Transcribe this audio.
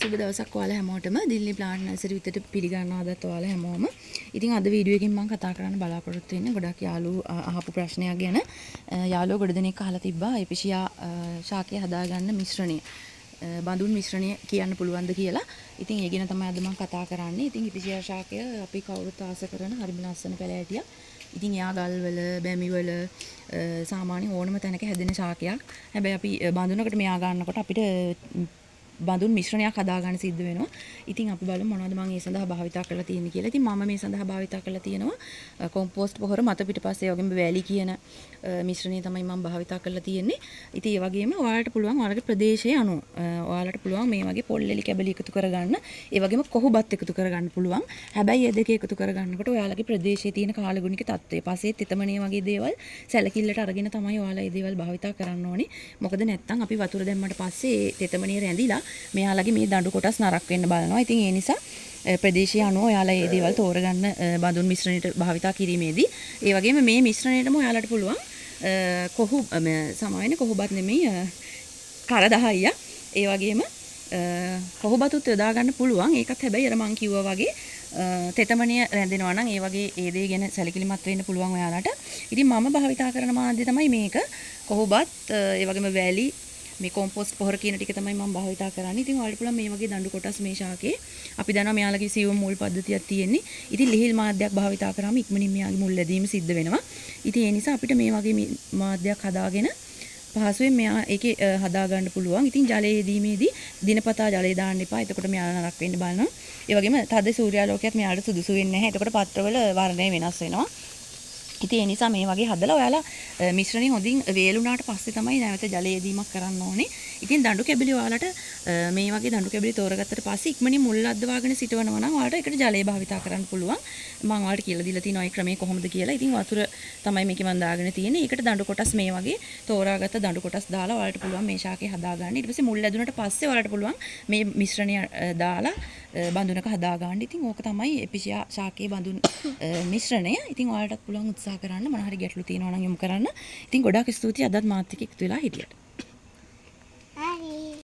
සුබ දවසක් ඔයාලා හැමෝටම දිල්ලි ප්ලාන්ට් නර්සරි විතර පිළිගන්නවා අදත් ඔයාලා හැමෝම. ඉතින් අද වීඩියෝ එකකින් මම කතා කරන්න බලාපොරොත්තු වෙන්නේ ගොඩක් යාළුවෝ අහපු ප්‍රශ්නයක් ගැන. යාළුවෝ ගොඩ දෙනෙක් අහලා තිබ්බා එපිෂියා ශාකය හදාගන්න මිශ්‍රණය. බඳුන් මිශ්‍රණය කියන්න පුළුවන්ද කියලා. ඉතින් ඒ ගැන තමයි අද මම කතා කරන්නේ. ඉතින් එපිෂියා ශාකය අපි කවුරුත් ආස කරන හරිම ලස්සන පැලෑටියක්. ඉතින් එයා ගල්වල බැමිවල සාමාන්‍ය ඕනම තැනක හැදෙන ශාකයක්. හැබැයි අපි බඳුනකට මෙයා ගන්නකොට අපිට බඳුන් මිශ්‍රණයක් හදාගන්න සිද්ධ වෙනවා. ඉතින් අපි බලමු මොනවද මම ඒ සඳහා භාවිතා කරලා තියෙන්නේ කියලා. ඉතින් මම මේ සඳහා භාවිතා කරලා තියෙනවා කොම්පෝස්ට් පොහොර මත පිටපස්සේ වගේම වැලි කියන මිශ්‍රණය තමයි මම භාවිතා කරලා තියෙන්නේ. ඉතින් ඒ වගේම ඔයාලට පුළුවන් ඔයාලගේ ප්‍රදේශයේ අනුව ඔයාලට පුළුවන් මේ වගේ පොල්ලෙලි කැබලි එකතු කරගන්න. ඒ වගේම කොහොබත් එකතු කරගන්න පුළුවන්. හැබැයි මේ දෙක එකතු කරගන්නකොට ඔයාලගේ ප්‍රදේශයේ තියෙන කාලගුණික තත්ත්වය පස්සේ තෙතමනිය වගේ දේවල් සැලකිල්ලට අරගෙන තමයි ඔයාලා මේ දේවල් භාවිතා කරන්න ඕනේ. මොකද නැත්තම් අපි වතුර දැම්මට පස්සේ තෙතමනිය රැඳිලා මෙයාලගේ මේ දඬු කොටස් නරක් වෙන්න බලනවා. ඉතින් ඒ නිසා ප්‍රදේශීය අනුව ඔයාලා මේ දේවල් තෝරගන්න බඳුන් මිශ්‍රණයට භාවිතා කිරීමේදී ඒ වගේම මේ මිශ්‍රණයටම ඔයාලට පුළුවන් සමාවෙන්නේ කොහොබත් නෙමෙයි කරදහයියා. ඒ වගේම කොහොබතුත් යොදා ගන්න පුළුවන්. ඒකත් හැබැයි අර මං කිව්වා වගේ තෙතමනිය රැඳෙනවා නම් ඒ වගේ ඒ දේ ගැන සැලකිලිමත් වෙන්න පුළුවන් ඔයාලට. ඉතින් මම භාවිතා කරන මාධ්‍ය තමයි මේක. කොහොබත් ඒ වගේම වැලි මේ කොම්පෝස්ට් පොහොර කියන ටික තමයි මම භාවිතා කරන්නේ. ඉතින් ඔයාලට පුළුවන් මේ වගේ දඬු කොටස් මේ ශාකේ අපි දන්නවා මෙයාලගේ සියුම් මුල් පද්ධතියක් තියෙන්නේ. ඉතින් ලිහිල් මාධ්‍යයක් භාවිතා කරාම ඉක්මනින් මෙයාගේ මුල් ලැබීම සිද්ධ වෙනවා. ඉතින් ඒ නිසා අපිට මේ වගේ මාධ්‍යයක් හදාගෙන පහසුවෙන් මෙයා ඒකේ හදා ගන්න පුළුවන්. ඉතින් ජලයේ දීමේදී දිනපතා ජලය දාන්න එපා. එතකොට මෙයාලා නරක් වෙන්න බලනවා. ඒ වගේම තද සූර්යාලෝකයක් මෙයාලට සුදුසු වෙන්නේ නැහැ. එතකොට පත්‍රවල වර්ණය වෙනස් වෙනවා. ඉතින් ඒ නිසා මේ වගේ හදලා ඔයාලා මිශ්‍රණය හොඳින් වේලුණාට පස්සේ තමයි නැවත ජලය දීමක් කරන්න ඕනේ. ඉතින් දඬු කැබලි ඔයාලට මේ වගේ දඬු කැබලි තෝරගත්තට පස්සේ ඉක්මනින් මුල් අද්දවාගෙන සිටවනවා නම් ඔයාලට ඒකට ජලය භාවිතා කරන්න පුළුවන්. මම ඔයාලට කියලා දීලා තියෙනවා ඒ ක්‍රමය කොහොමද කියලා. ඉතින් වතුර තමයි මේකේ මම දාගෙන තියෙන්නේ. ඒකට දඬු කොටස් මේ වගේ තෝරාගත්ත දඬු කොටස් දාලා ඔයාලට පුළුවන් මේ ශාකේ හදාගන්න. ඊට පස්සේ මුල් ඇදුනට පස්සේ ඔයාලට පුළුවන් මේ මිශ්‍රණය දාලා බඳුනක හදාගන්න. ඉතින් ඕක තමයි එපිෂියා ශාකේ බඳුන් මිශ්‍රණය. ඉතින් ඔයාලටත් පුළුවන් උත්සාහ කරන්න මොන හරි ගැටලු තියෙනවා නම් යොමු කරන්න. ඉතින් ගොඩාක් ස්තුතියි අදත් මාත් එක්ක එකතු වෙලා හිටියට.